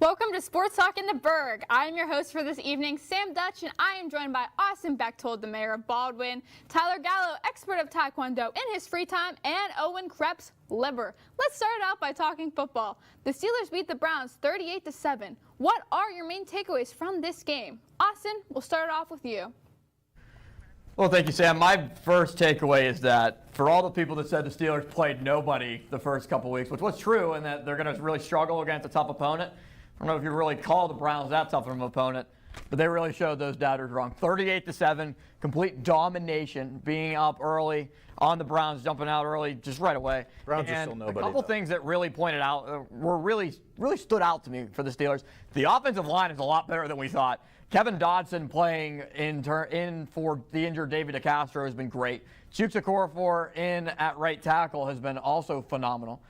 Welcome to Sports Talk in the Burgh. I am your host for this evening, Sam Dutch, and I am joined by Austin Bechtold, the mayor of Baldwin, Tyler Gallo, expert of Taekwondo in his free time, and Owen Krebs, liver. Let's start out by talking football. The Steelers beat the Browns 38-7. What are your main takeaways from this game? Austin, we'll start it off with you. Well, thank you, Sam. My first takeaway is that for all the people that said the Steelers played nobody the first couple weeks, which was true, and that they're going to really struggle against a tough opponent. I don't know if you really call the Browns that tough of an opponent, but they really showed those doubters wrong. 38-7, complete domination, being up early on the Browns, jumping out early just right away. Browns are still nobody. A couple things that really pointed out were really stood out to me for the Steelers. The offensive line is a lot better than we thought. Kevin Dodson playing in for the injured David DeCastro has been great. Chuks Okorafor in at right tackle has been also phenomenal.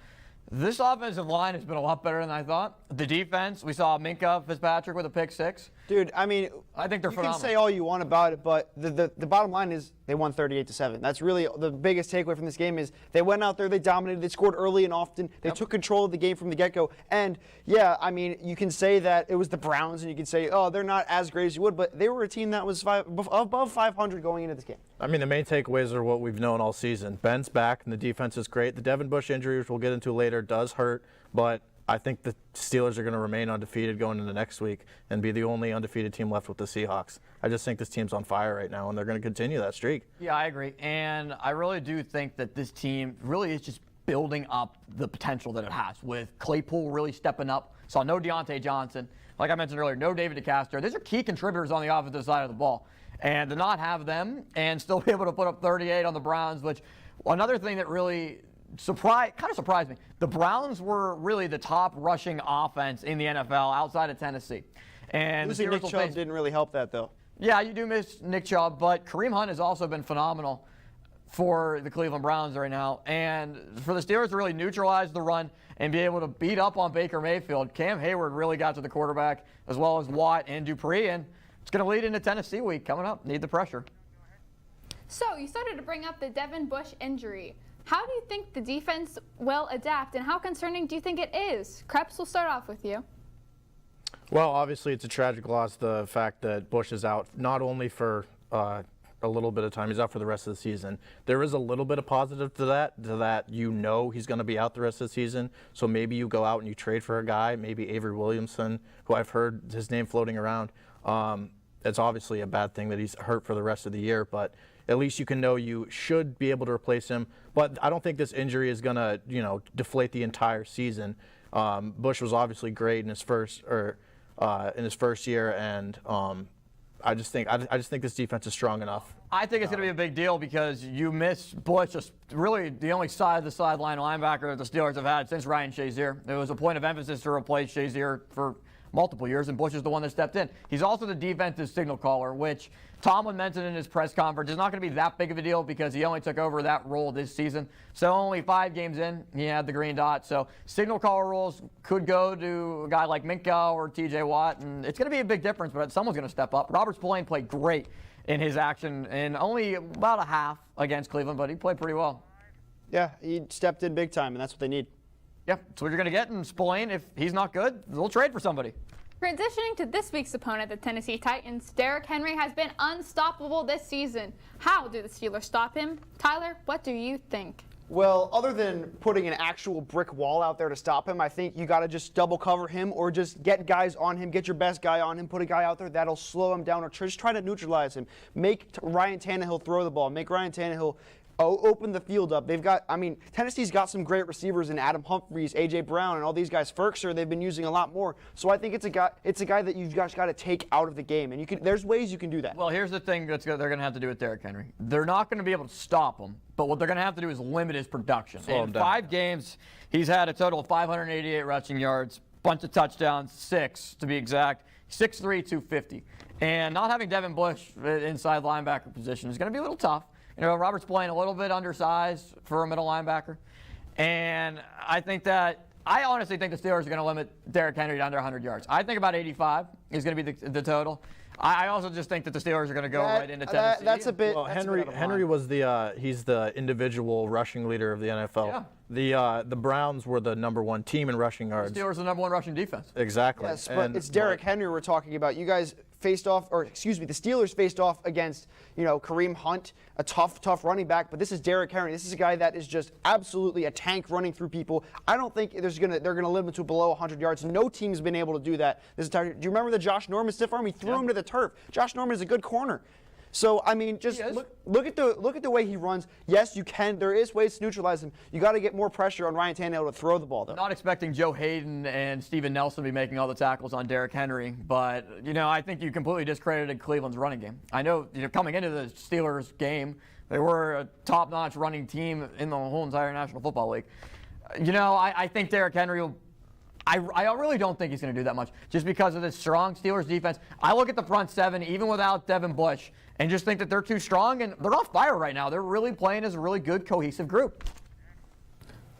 This offensive line has been a lot better than I thought. The defense, we saw Minkah Fitzpatrick with a pick six. Dude, I mean, I think they're phenomenal. You can say all you want about it, but the bottom line is they won 38-7. That's really the biggest takeaway from this game is they went out there, they dominated, they scored early and often, they took control of the game from the get-go. And, yeah, I mean, you can say that it was the Browns, and you can say, oh, they're not as great as you would, but they were a team that was above 500 going into this game. I mean, the main takeaways are what we've known all season. Ben's back, and the defense is great. The Devin Bush injury, which we'll get into later, does hurt, but I think the Steelers are going to remain undefeated going into next week and be the only undefeated team left with the Seahawks. I just think this team's on fire right now, and they're going to continue that streak. Yeah, I agree. And I really do think that this team really is just building up the potential that it has, with Claypool really stepping up. Saw no Deontay Johnson. Like I mentioned earlier, no David DeCastro. These are key contributors on the offensive side of the ball. And to not have them and still be able to put up 38 on the Browns, which another thing that really kind of surprised me. The Browns were really the top rushing offense in the NFL outside of Tennessee. And losing Nick Chubb didn't really help that, though. Yeah, you do miss Nick Chubb, but Kareem Hunt has also been phenomenal for the Cleveland Browns right now. And for the Steelers to really neutralize the run and be able to beat up on Baker Mayfield, Cam Hayward really got to the quarterback, as well as Watt and Dupree, and it's going to lead into Tennessee week coming up. Need the pressure. So you started to bring up the Devin Bush injury. How do you think the defense will adapt, and how concerning do you think it is? Krebs, will start off with you. Well, obviously it's a tragic loss, the fact that Bush is out not only for a little bit of time, he's out for the rest of the season. There is a little bit of positive to that you know he's going to be out the rest of the season, so maybe you go out and you trade for a guy, maybe Avery Williamson, who I've heard his name floating around. It's obviously a bad thing that he's hurt for the rest of the year, but at least you can know you should be able to replace him. But I don't think this injury is going to, deflate the entire season. Bush was obviously great in his first year, and I just think this defense is strong enough. I think it's going to be a big deal because you miss Bush, just really the only side of the sideline linebacker that the Steelers have had since Ryan Shazier. It was a point of emphasis to replace Shazier for multiple years, and Bush is the one that stepped in. He's also the defensive signal caller, which Tomlin mentioned in his press conference is not going to be that big of a deal because he only took over that role this season. So only 5 games in, he had the green dot. So signal caller roles could go to a guy like Minkah or TJ Watt, and it's going to be a big difference, but someone's going to step up. Robert Spillane played great in his action in only about a half against Cleveland, but he played pretty well. Yeah, he stepped in big time, and that's what they need. Yeah, that's what you're going to get in Spillane. If he's not good, they'll trade for somebody. Transitioning to this week's opponent, the Tennessee Titans, Derrick Henry has been unstoppable this season. How do the Steelers stop him? Tyler, what do you think? Well, other than putting an actual brick wall out there to stop him, I think you got to just double cover him or just get guys on him, get your best guy on him, put a guy out there that'll slow him down or just try to neutralize him. Make Ryan Tannehill throw the ball. Make Ryan Tannehill open the field up. Tennessee's got some great receivers in Adam Humphries, A.J. Brown, and all these guys. Ferkser, they've been using a lot more. So I think it's a guy that you've got to take out of the game, and there's ways you can do that. Well, here's the thing they're going to have to do with Derrick Henry. They're not going to be able to stop him, but what they're going to have to do is limit his production. In 5 games, he's had a total of 588 rushing yards, bunch of touchdowns, 6 to be exact, 6'3", 250. And not having Devin Bush inside linebacker position is going to be a little tough. Robert's playing a little bit undersized for a middle linebacker. And I think that I honestly think the Steelers are going to limit Derrick Henry to under 100 yards. I think about 85 is going to be the total. I also just think that the Steelers are going to go right into Tennessee. That's a bit. Well, Henry was he's the individual rushing leader of the NFL. Yeah. The Browns were the #1 team in rushing yards. The Steelers are the #1 rushing defense. Exactly. Yes, but it's Derrick Henry we're talking about. You guys faced off, or excuse me, the Steelers faced off against, Kareem Hunt, a tough running back. But this is Derrick Henry. This is a guy that is just absolutely a tank running through people. I don't think they're gonna limit him to below 100 yards. No team's been able to do that this entire. Do you remember the Josh Norman stiff arm? He threw him to the turf. Josh Norman is a good corner. So I mean, just look at the way he runs. Yes, you can. There is ways to neutralize him. You got to get more pressure on Ryan Tannehill to throw the ball, though. Not expecting Joe Hayden and Steven Nelson to be making all the tackles on Derrick Henry, but I think you completely discredited Cleveland's running game. I know coming into the Steelers game, they were a top-notch running team in the whole entire National Football League. I think Derrick Henry will. I really don't think he's going to do that much just because of this strong Steelers defense. I look at the front seven, even without Devin Bush, and just think that they're too strong, and they're on fire right now. They're really playing as a really good, cohesive group.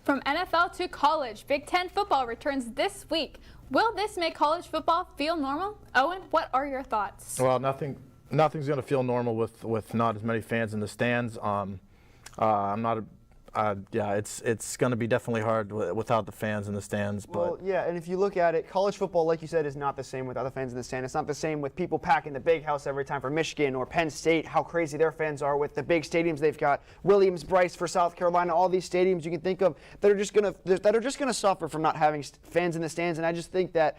From NFL to college, Big Ten football returns this week. Will this make college football feel normal? Owen, what are your thoughts? Well, nothing's going to feel normal with not as many fans in the stands. It's going to be definitely hard without the fans in the stands. Well, yeah, and if you look at it, college football, like you said, is not the same without the fans in the stand. It's not the same with people packing the big house every time for Michigan or Penn State, how crazy their fans are with the big stadiums they've got. Williams-Brice for South Carolina, all these stadiums you can think of that are just going to suffer from not having fans in the stands. And I just think that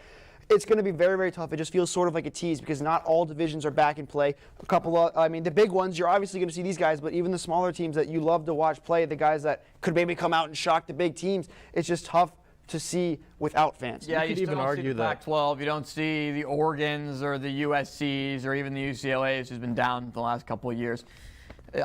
it's going to be very, very tough. It just feels sort of like a tease because not all divisions are back in play. The big ones, you're obviously going to see these guys, but even the smaller teams that you love to watch play, the guys that could maybe come out and shock the big teams, it's just tough to see without fans. Yeah, you even argue that Pac-12. You don't see the Oregons or the USCs or even the UCLAs who's been down the last couple of years.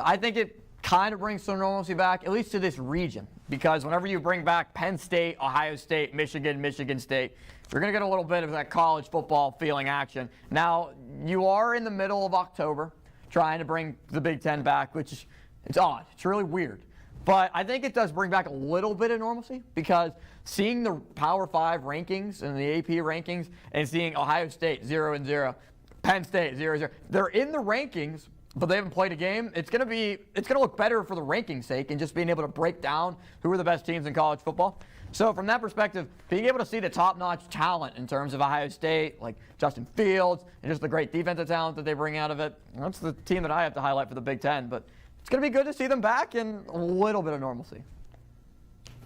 I think it kind of brings some normalcy back, at least to this region, because whenever you bring back Penn State, Ohio State, Michigan State, you're going to get a little bit of that college football feeling action. Now, you are in the middle of October trying to bring the Big Ten back, which it's odd. It's really weird. But I think it does bring back a little bit of normalcy because seeing the Power 5 rankings and the AP rankings and seeing Ohio State 0-0, Penn State 0-0, they're in the rankings, but they haven't played a game. It's going to look better for the ranking's sake and just being able to break down who are the best teams in college football. So from that perspective, being able to see the top-notch talent in terms of Ohio State, like Justin Fields, and just the great defensive talent that they bring out of it, that's the team that I have to highlight for the Big Ten. But it's going to be good to see them back in a little bit of normalcy.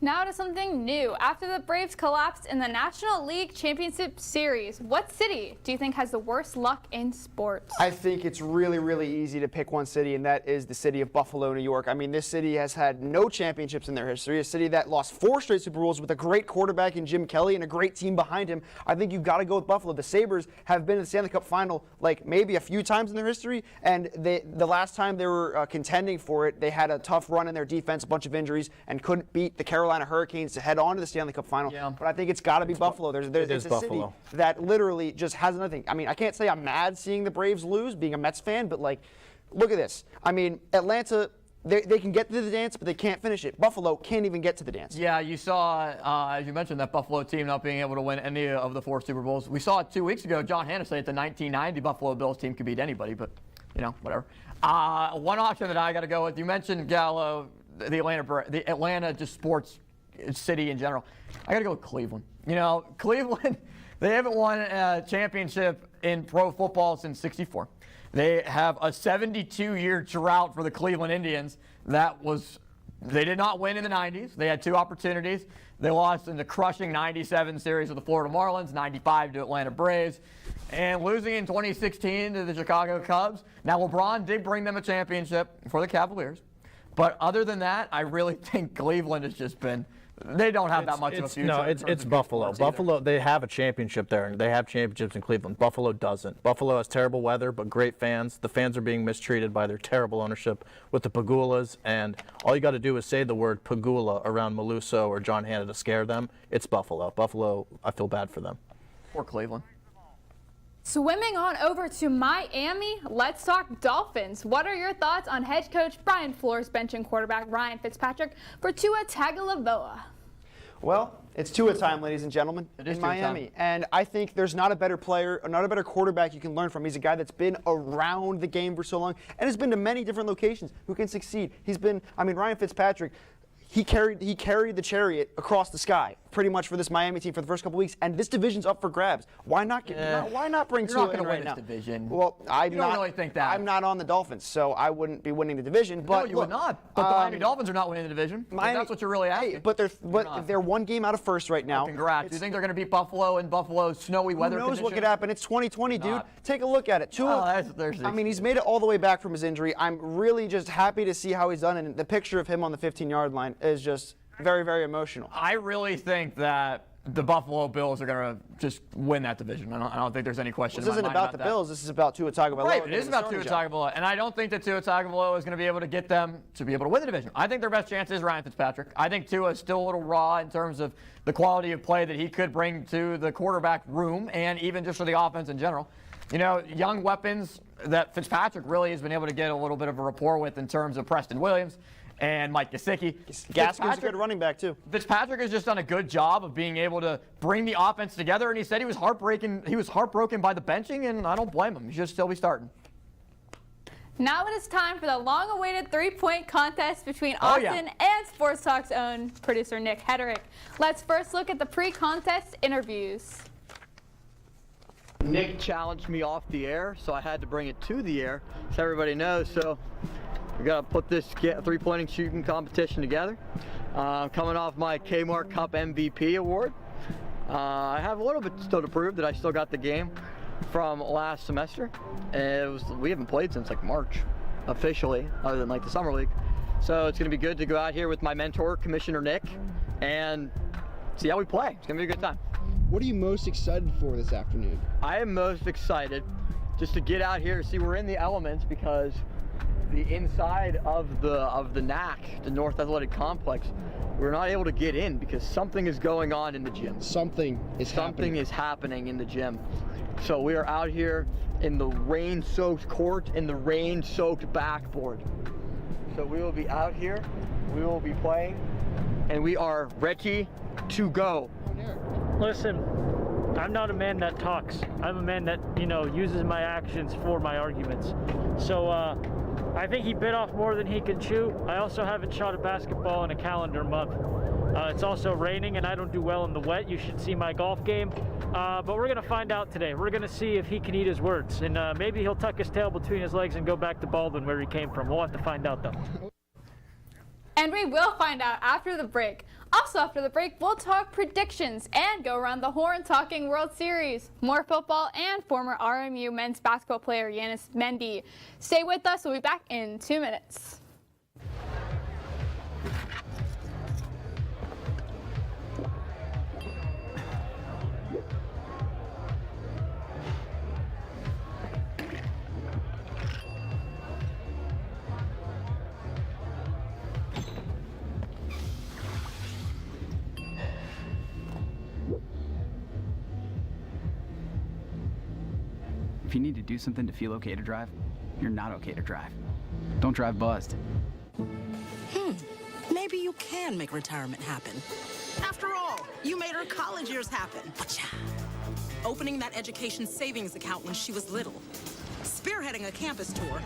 Now to something new. After the Braves collapsed in the National League Championship Series, what city do you think has the worst luck in sports? I think it's really, really easy to pick one city, and that is the city of Buffalo, New York. I mean, this city has had no championships in their history, a city that lost 4 straight Super Bowls with a great quarterback in Jim Kelly and a great team behind him. I think you've got to go with Buffalo. The Sabres have been in the Stanley Cup final like maybe a few times in their history, and the last time they were contending for it, they had a tough run in their defense, a bunch of injuries, and couldn't beat the Carolina Hurricanes to head on to the Stanley Cup final. Yeah. But I think it's got to be Buffalo. It's a Buffalo. city that literally just has nothing. I mean, I can't say I'm mad seeing the Braves lose, being a Mets fan, but like, look at this. I mean, Atlanta, they can get to the dance, but they can't finish it. Buffalo can't even get to the dance. Yeah, you saw, as you mentioned, that Buffalo team not being able to win any of the 4 Super Bowls. We saw it 2 weeks ago. John Hannah said the 1990 Buffalo Bills team could beat anybody, but, whatever. One option that I got to go with, you mentioned Gallo, the Atlanta just sports city in general. I got to go with Cleveland. Cleveland, they haven't won a championship in pro football since '64. They have a 72-year drought for the Cleveland Indians. They did not win in the 90s. They had 2 opportunities. They lost in the crushing 97 series of the Florida Marlins, 95 to Atlanta Braves, and losing in 2016 to the Chicago Cubs. Now, LeBron did bring them a championship for the Cavaliers. But other than that, I really think Cleveland has just been – they don't have that much of a future. No, it's Buffalo. Buffalo, they have a championship there. They have championships in Cleveland. Buffalo doesn't. Buffalo has terrible weather, but great fans. The fans are being mistreated by their terrible ownership with the Pagulas, and all you got to do is say the word Pagula around Maluso or John Hannah to scare them. It's Buffalo. Buffalo, I feel bad for them. Or Cleveland. Swimming on over to Miami, let's talk Dolphins. What are your thoughts on head coach Brian Flores benching quarterback Ryan Fitzpatrick for Tua Tagovailoa? Well, It's Tua time, ladies and gentlemen, It is in Tua Miami. time. And I think there's not a better player, or not a better quarterback you can learn from. He's a guy that's been around the game for so long and has been to many different locations who can succeed. He's been, I mean, Ryan Fitzpatrick, he carried the chariot across the sky pretty much for this Miami team for the first couple weeks, and this division's up for grabs. Why not bring You're not Tua in gonna right win now? this division. Well, You don't really think that. I'm not on the Dolphins, so I wouldn't be winning the division. But No, you look, would not. But the Miami Dolphins are not winning the division. If Miami- that's what you're really asking. Hey, but not. they're one game out of first right now. Congrats. Do you think they're going to beat Buffalo in Buffalo's snowy weather Who knows conditions? what could happen? It's 2020, dude. Not. Take a look at it. Tua, I mean, he's made it all the way back from his injury. I'm really just happy to see how he's done, and the picture of him on the 15-yard line is just very, very emotional. I really think that the Buffalo Bills are going to just win that division. I don't think there's any question This in my isn't mind about the that. Bills. This is about Tua Tagovailoa. Right, it getting is the about starting Tua job. Tagovailoa, and I don't think that Tua Tagovailoa is going to be able to get them to be able to win the division. I think their best chance is Ryan Fitzpatrick. I think Tua is still a little raw in terms of the quality of play that he could bring to the quarterback room and even just for the offense in general. You know, young weapons that Fitzpatrick really has been able to get a little bit of a rapport with in terms of Preston Williams and Mike Gesicki. Gaskin's a good running back, too. Fitzpatrick has just done a good job of being able to bring the offense together, and he said he was heartbroken by the benching, and I don't blame him. He should still be starting. Now it is time for the long-awaited three-point contest between Austin and Sports Talk's own producer Nick Hederick. Let's first look at the pre-contest interviews. Nick challenged me off the air, so I had to bring it to the air so everybody knows. So we got to put this three-point shooting competition together. Coming off my Kmart Cup MVP award. I have a little bit still to prove that I still got the game from last semester. We haven't played since like March officially, other than like the summer league. So it's going to be good to go out here with my mentor, Commissioner Nick, and see how we play. It's going to be a good time. What are you most excited for this afternoon? I am most excited just to get out here, see we're in the elements, because the inside of the NAC, the North Athletic Complex, we're not able to get in because something is going on in the gym. Something is happening in the gym. So we are out here in the rain-soaked court, in the rain-soaked backboard. So we will be out here, we will be playing, and we are ready to go. Listen, I'm not a man that talks. I'm a man that, uses my actions for my arguments. So I think he bit off more than he can chew. I also haven't shot a basketball in a calendar month. It's also raining and I don't do well in the wet. You should see my golf game. But we're going to find out today. We're going to see if he can eat his words. And maybe he'll tuck his tail between his legs and go back to Baldwin where he came from. We'll have to find out though. And we will find out after the break. Also after the break, we'll talk predictions and go around the horn talking World Series, more football, and former RMU men's basketball player Yanis Mendy. Stay with us. We'll be back in 2 minutes. If you need to do something to feel okay to drive, you're not okay to drive. Don't drive buzzed. Maybe you can make retirement happen. After all, you made her college years happen. Opening that education savings account when she was little. Spearheading a campus tour.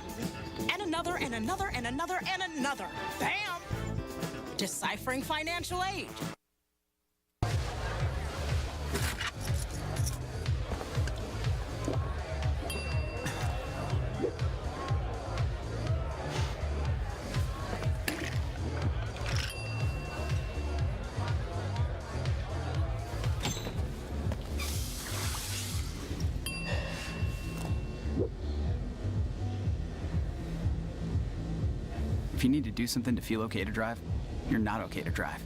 And another, and another, and another, and another. Bam! Deciphering financial aid. If you need to do something to feel okay to drive, you're not okay to drive.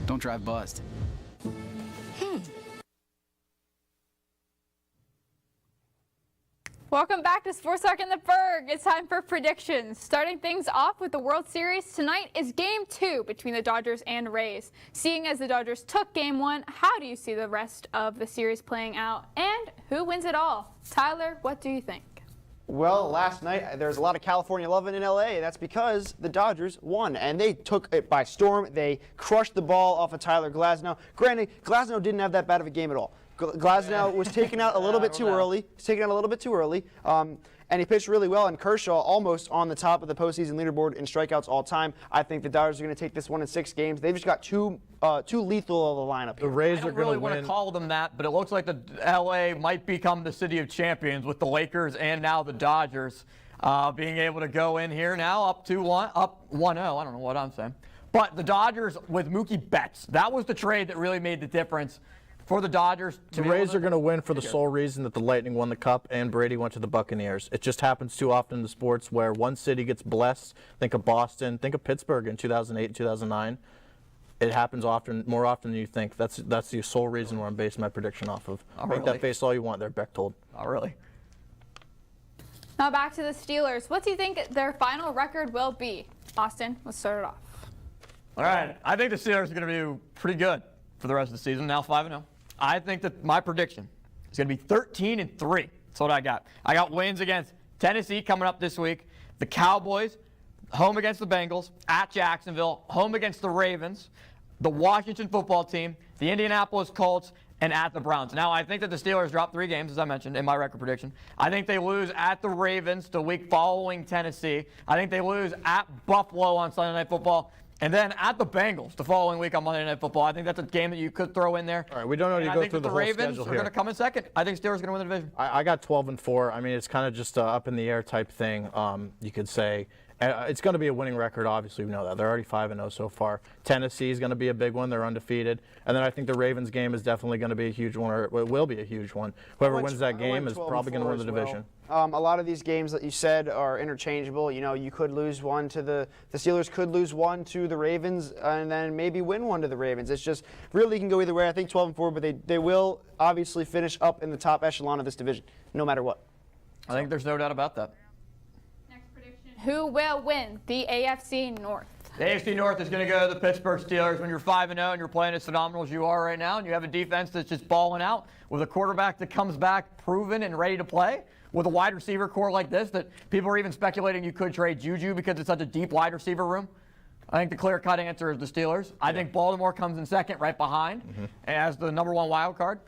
Don't drive buzzed. Welcome back to Sports Talk in the Burgh. It's time for predictions. Starting things off with the World Series, tonight is Game 2 between the Dodgers and Rays. Seeing as the Dodgers took Game 1, how do you see the rest of the series playing out? And who wins it all? Tyler, what do you think? Well, last night there was a lot of California loving in LA. That's because the Dodgers won, and they took it by storm. They crushed the ball off of Tyler Glasnow. Granted, Glasnow didn't have that bad of a game at all. Glasnow was taken out a little bit too early. He's taken out a little bit too early. And he pitched really well, and Kershaw almost on the top of the postseason leaderboard in strikeouts all time. I think the Dodgers are going to take this one in 6 games. They've just got too lethal of a lineup here. The Rays I are don't going really to want win. to call them that, but it looks like the LA might become the city of champions with the Lakers and now the Dodgers being able to go in here now up 1-0. I don't know what I'm saying. But the Dodgers with Mookie Betts, that was the trade that really made the difference for the Dodgers. The Rays are going to win for the sole reason that the Lightning won the Cup and Brady went to the Buccaneers. It just happens too often in the sports where one city gets blessed. Think of Boston. Think of Pittsburgh in 2008 and 2009. It happens more often than you think. That's the sole reason where I'm basing my prediction off of. Make that face all you want there, Bechtold. Oh, really? Now back to the Steelers. What do you think their final record will be? Austin, let's start it off. All right. I think the Steelers are going to be pretty good for the rest of the season, now 5-0. I think that my prediction is going to be 13-3. That's what I got. I got wins against Tennessee coming up this week, the Cowboys, home against the Bengals, at Jacksonville, home against the Ravens, the Washington football team, the Indianapolis Colts, and at the Browns. Now, I think that the Steelers drop 3 games, as I mentioned, in my record prediction. I think they lose at the Ravens the week following Tennessee. I think they lose at Buffalo on Sunday Night Football. And then at the Bengals the following week on Monday Night Football. I think that's a game that you could throw in there. All right, we don't need to go through the whole schedule here. I think the Ravens are going to come in second. I think Steelers are going to win the division. I got 12-4. I mean, it's kind of just up in the air type thing. You could say it's going to be a winning record. Obviously, we know that they're already 5-0 so far. Tennessee is going to be a big one. They're undefeated. And then I think the Ravens game is definitely going to be a huge one, or it will be a huge one. Whoever wins that game is probably going to win the division. A lot of these games that you said are interchangeable. You know, you could lose one to the Steelers could lose one to the Ravens and then maybe win one to the Ravens. It's just really can go either way. I think 12-4, but they will obviously finish up in the top echelon of this division, no matter what. I think there's no doubt about that. Next prediction. Who will win the AFC North? The AFC North is going to go to the Pittsburgh Steelers. When you're 5-0 and you're playing as phenomenal as you are right now, and you have a defense that's just balling out with a quarterback that comes back proven and ready to play, with a wide receiver core like this that people are even speculating you could trade Juju because it's such a deep wide receiver room. I think the clear-cut answer is the Steelers. I think Baltimore comes in second right behind as the #1 wild card.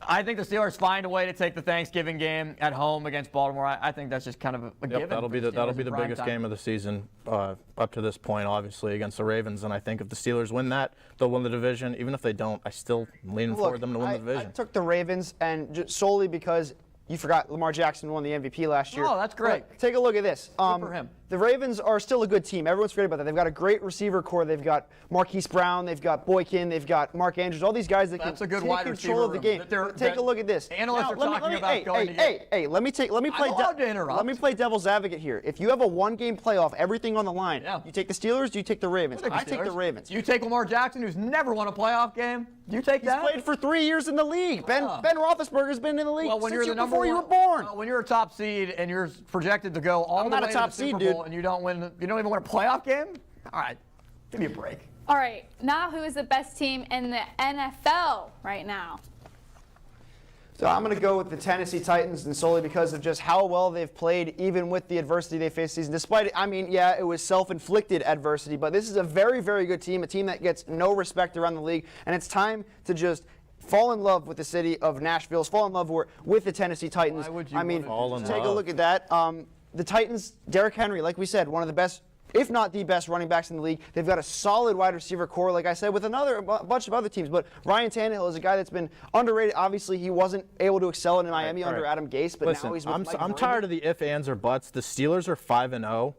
I think the Steelers find a way to take the Thanksgiving game at home against Baltimore. I think that's just kind of a given. That'll be the biggest game of the season up to this point, obviously, against the Ravens. And I think if the Steelers win that, they'll win the division. Even if they don't, I still lean for them to win the division. I took the Ravens, and just solely because you forgot Lamar Jackson won the MVP last year. Oh, that's great. But take a look at this. Good for him. The Ravens are still a good team. Everyone's forgetting about that. They've got a great receiver core. They've got Marquise Brown. They've got Boykin. They've got Mark Andrews. All these guys that can take control of the game. Take a look at this. Analysts are talking about going to get. Hey, let me play devil's advocate here. If you have a 1-game playoff, everything on the line. Yeah. You take the Steelers. Do you take the Ravens? I take the Ravens. You take Lamar Jackson, who's never won a playoff game. Do you take that? He's played for 3 years in the league. Ben Roethlisberger's been in the league when since you're the before you were born. When you're a top seed and you're projected to go all the way to the Super Bowl and you don't even win a playoff game? All right, give me a break. All right, now who is the best team in the NFL right now? So I'm going to go with the Tennessee Titans, and solely because of just how well they've played, even with the adversity they faced this season. Despite it, I mean, yeah, it was self-inflicted adversity, but this is a very, very good team, a team that gets no respect around the league, and it's time to just fall in love with the city of Nashville, fall in love with the Tennessee Titans. Why would you take a look at that. The Titans, Derrick Henry, like we said, one of the best, if not the best running backs in the league. They've got a solid wide receiver core, like I said, with a bunch of other teams. But Ryan Tannehill is a guy that's been underrated. Obviously, he wasn't able to excel in Miami under Adam Gase, but now he's with Mike I'm tired of the ifs, ands, or buts. The Steelers are 5-0.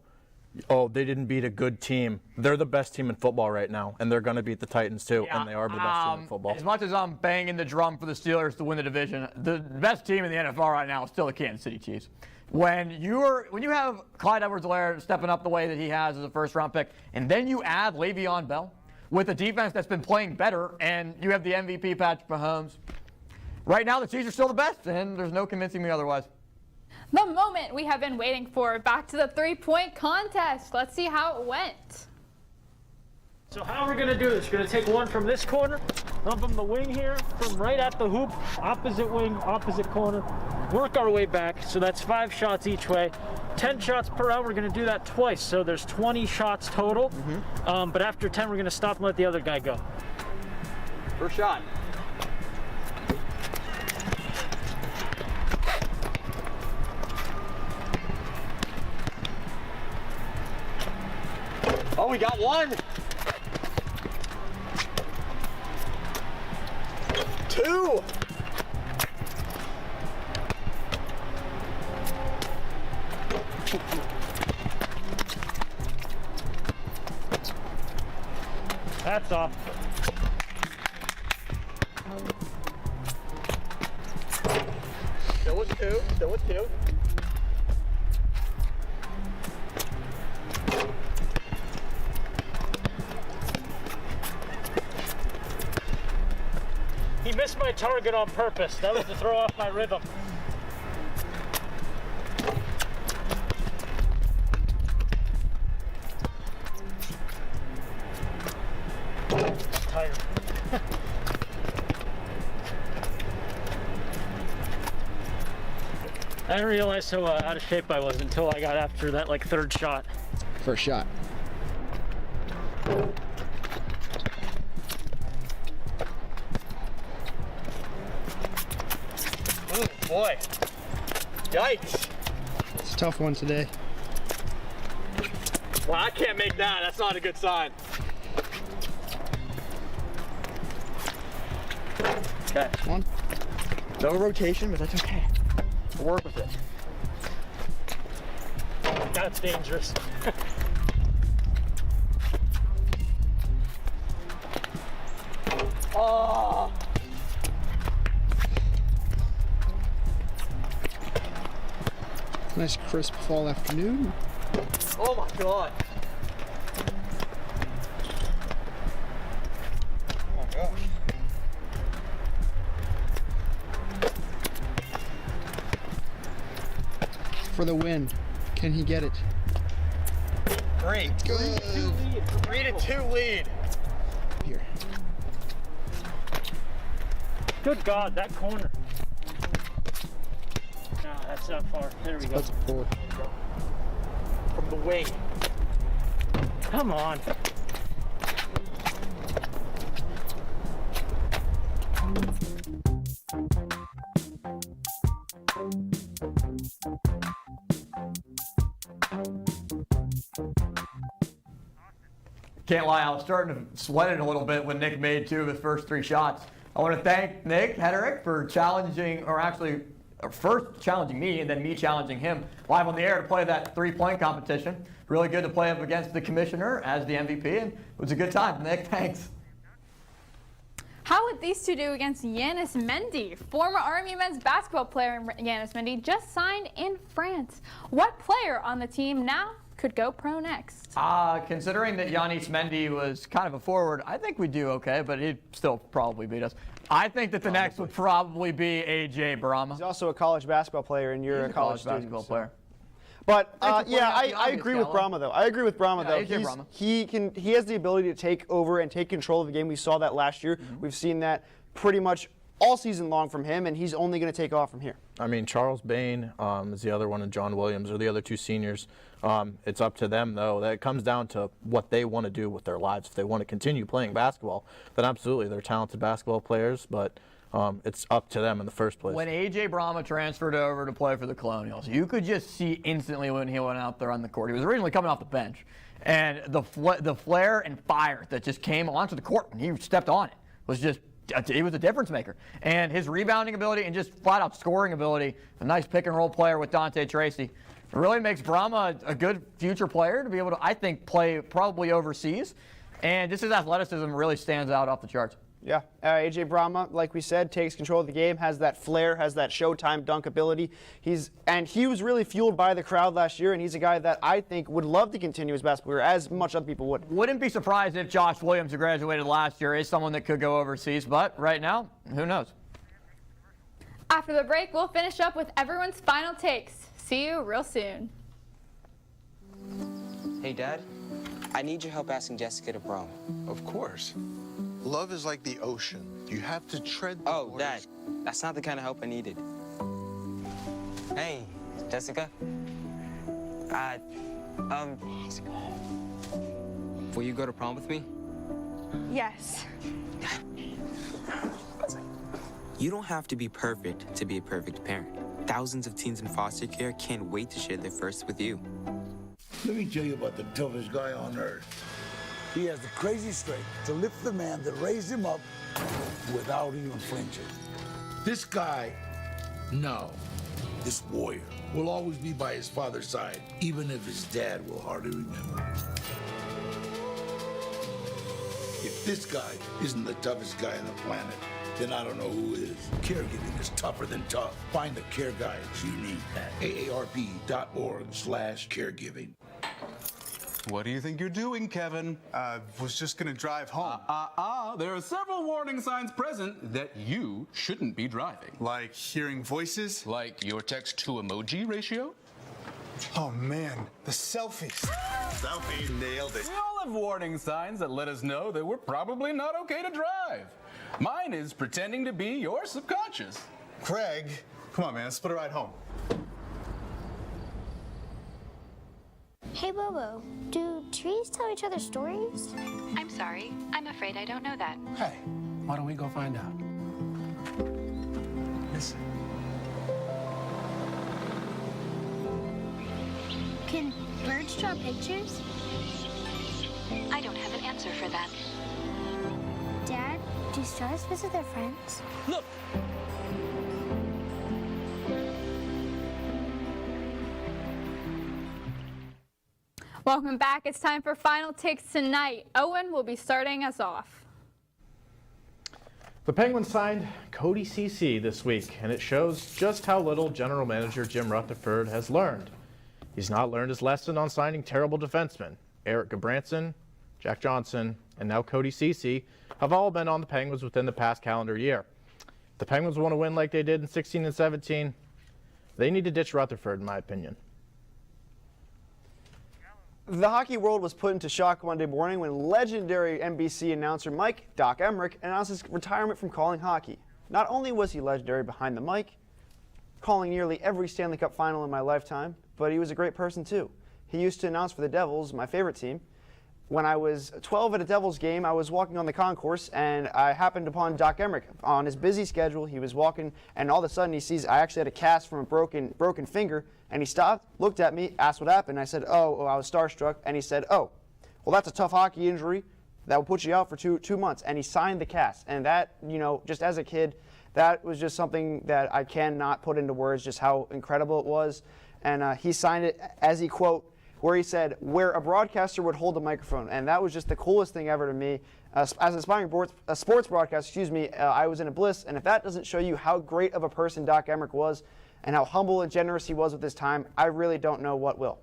Oh, they didn't beat a good team. They're the best team in football right now, and they're going to beat the Titans too, and they are the best team in football. As much as I'm banging the drum for the Steelers to win the division, the best team in the NFL right now is still the Kansas City Chiefs. When you have Clyde Edwards-Helaire stepping up the way that he has as a first-round pick, and then you add Le'Veon Bell with a defense that's been playing better, and you have the MVP Patrick Mahomes, right now the Chiefs are still the best, and there's no convincing me otherwise. The moment we have been waiting for, back to the three-point contest. Let's see how it went. So how are we going to do this? We're going to take one from this corner, I'm from the wing here, from right at the hoop, opposite wing, opposite corner. Work our way back, so that's 5 shots each way. 10 shots per round, we're gonna do that twice, so there's 20 shots total. But after 10, we're gonna stop and let the other guy go. First shot. Oh, we got one. 2. That's off. Still with 2. Still with 2. He missed my target on purpose. That was to throw off my rhythm. Tired. I didn't realize how out of shape I was until I got after that like 3rd shot. First shot. Oh boy. Yikes. It's a tough one today. Well, I can't make that. That's not a good sign. Okay. One. No rotation, but that's okay. We'll work with it. That's dangerous. Oh. Nice crisp fall afternoon. Oh my God. Oh my gosh. For the win. Can he get it? 3. Good. 3-2 lead. Here. Good God, that corner. No, that's not far. There we go. That's a 4. From the wing. Come on. Can't lie, I was starting to sweat it a little bit when Nick made 2 of his first 3 shots. I want to thank Nick DERRICK for challenging, or actually first challenging me and then me challenging him live on the air to play that 3-point competition. Really good to play up against the commissioner as the MVP, and it was a good time. Nick, thanks. How would these two do against Yanis Mendy? Former RMU men's basketball player Yanis Mendy just signed in France. What player on the team now could go pro next? Considering that Yanis Mendy was kind of a forward, I think we'd do okay, but he'd still probably beat us. I think that the next would probably be AJ Brahma. He's also a college basketball player, and you're He's a college basketball student, player. But Thanks for yeah, pointing out the I obvious, agree with Gallo. Brahma though. I agree with Brahma Yeah, though. AJ Brahma. He has the ability to take over and take control of the game. We saw that last year. We've seen that pretty much all season long from him, and he's only going to take off from here. I mean, Charles Bain is the other one, and John Williams are the other 2 seniors. It's up to them, though. That comes down to what they want to do with their lives. If they want to continue playing basketball, then absolutely, they're talented basketball players, but it's up to them in the first place. When AJ Brahma transferred over to play for the Colonials, you could just see instantly when he went out there on the court. He was originally coming off the bench, and the flair and fire that just came onto the court when he stepped on it was just, he was a difference maker. And his rebounding ability and just flat out scoring ability, a nice pick and roll player with Dante Tracy, really makes Brahma a good future player to be able to, I think, play probably overseas. And just his athleticism really stands out off the charts. Yeah, AJ Brahma, like we said, takes control of the game, has that flair, has that Showtime dunk ability. He was really fueled by the crowd last year, and he's a guy that I think would love to continue his basketball career, as much other people would. Wouldn't be surprised if Josh Williams, who graduated last year, is someone that could go overseas, but right now, who knows? After the break, we'll finish up with everyone's final takes. See you real soon. Hey, Dad. I need your help asking Jessica to prom. Of course. Love is like the ocean. You have to tread the Oh, waters. Dad, that's not the kind of help I needed. Hey, Jessica. Will you go to prom with me? Yes. You don't have to be perfect to be a perfect parent. Thousands of teens in foster care can't wait to share their first with you. Let me tell you about the toughest guy on earth. He has the crazy strength to lift the man that raised him up without even flinching. This guy, no, this warrior, will always be by his father's side, even if his dad will hardly remember. If this guy isn't the toughest guy on the planet, then I don't know who is. Caregiving is tougher than tough. Find the care guides you need at aarp.org/caregiving. What do you think you're doing, Kevin? Was just gonna drive home. There are several warning signs present that you shouldn't be driving. Like hearing voices? Like your text-to-emoji ratio? Oh man, the selfies. Selfie, nailed it. We all have warning signs that let us know that we're probably not okay to drive. Mine is pretending to be your subconscious. Craig, come on man, let's split a ride home. Hey, Bobo, do trees tell each other stories? I'm sorry. I'm afraid I don't know that. Hey, why don't we go find out? Listen. Can birds draw pictures? I don't have an answer for that. Dad, do stars visit their friends? Look! Welcome back. It's time for Final Takes tonight. Owen will be starting us off. The Penguins signed Cody Ceci this week, and it shows just how little general manager Jim Rutherford has learned. He's not learned his lesson on signing terrible defensemen. Eric Gabranson, Jack Johnson, and now Cody Ceci have all been on the Penguins within the past calendar year. If the Penguins want to win like they did in 16 and 17, they need to ditch Rutherford, in my opinion. The hockey world was put into shock Monday morning when legendary NBC announcer Mike "Doc" Emmerich announced his retirement from calling hockey. Not only was he legendary behind the mic, calling nearly every Stanley Cup final in my lifetime, but he was a great person too. He used to announce for the Devils, my favorite team. When I was 12 at a Devils game, I was walking on the concourse and I happened upon Doc Emmerich. On his busy schedule, he was walking and all of a sudden he sees I actually had a cast from a broken finger, and he stopped, looked at me, asked what happened. I said, oh, I was starstruck, and he said, oh, well, that's a tough hockey injury that will put you out for two months, and he signed the cast. And that, you know, just as a kid, that was just something that I cannot put into words just how incredible it was. And he signed it as he quote, where he said, where a broadcaster would hold a microphone. And that was just the coolest thing ever to me. As an aspiring sports broadcaster, I was in a bliss. And if that doesn't show you how great of a person Doc Emmerich was and how humble and generous he was with his time, I really don't know what will.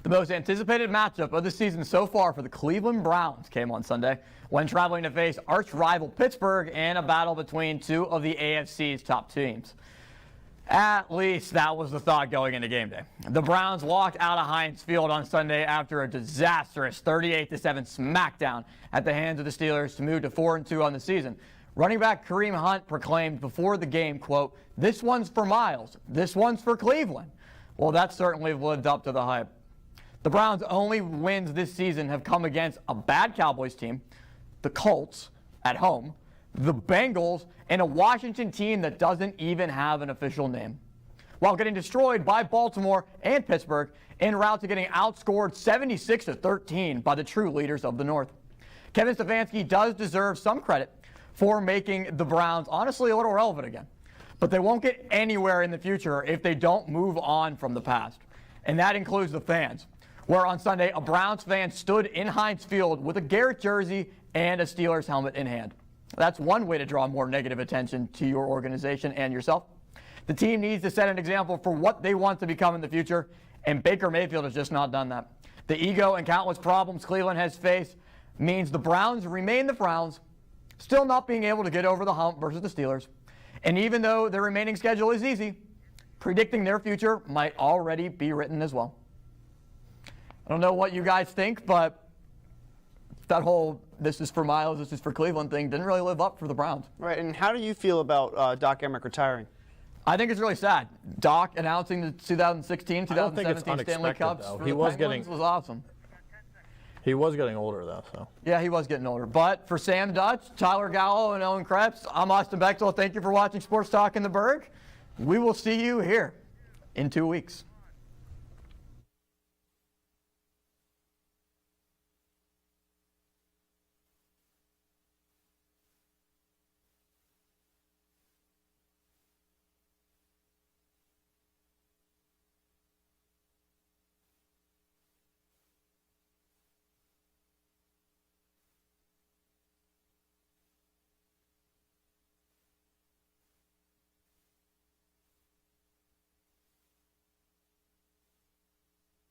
The most anticipated matchup of the season so far for the Cleveland Browns came on Sunday when traveling to face arch rival Pittsburgh in a battle between two of the AFC's top teams. At least that was the thought going into game day. The Browns walked out of Heinz Field on Sunday after a disastrous 38-7 smackdown at the hands of the Steelers to move to 4-2 on the season. Running back Kareem Hunt proclaimed before the game, quote, "This one's for Miles. This one's for Cleveland." Well, that certainly lived up to the hype. The Browns' only wins this season have come against a bad Cowboys team, the Colts at home, the Bengals, and a Washington team that doesn't even have an official name, while getting destroyed by Baltimore and Pittsburgh en route to getting outscored 76-13 by the true leaders of the North. Kevin Stefanski does deserve some credit for making the Browns honestly a little relevant again, but they won't get anywhere in the future if they don't move on from the past, and that includes the fans, where on Sunday a Browns fan stood in Heinz Field with a Garrett jersey and a Steelers helmet in hand. That's one way to draw more negative attention to your organization and yourself. The team needs to set an example for what they want to become in the future, and Baker Mayfield has just not done that. The ego and countless problems Cleveland has faced means the Browns remain the Browns, still not being able to get over the hump versus the Steelers. And even though their remaining schedule is easy, predicting their future might already be written as well. I don't know what you guys think, but that whole this is for Miles, this is for Cleveland thing didn't really live up for the Browns. Right, and how do you feel about Doc Emmerich retiring? I think it's really sad. Doc announcing the 2016, I don't think it's 2017 Stanley unexpected, Cups though. for He the was Penguins was awesome. He was getting older, though, so. Yeah, he was getting older. But for Sam Dutch, Tyler Gallo, and Owen Krebs, I'm Austin Bechtel. Thank you for watching Sports Talk in the Burgh. We will see you here in 2 weeks.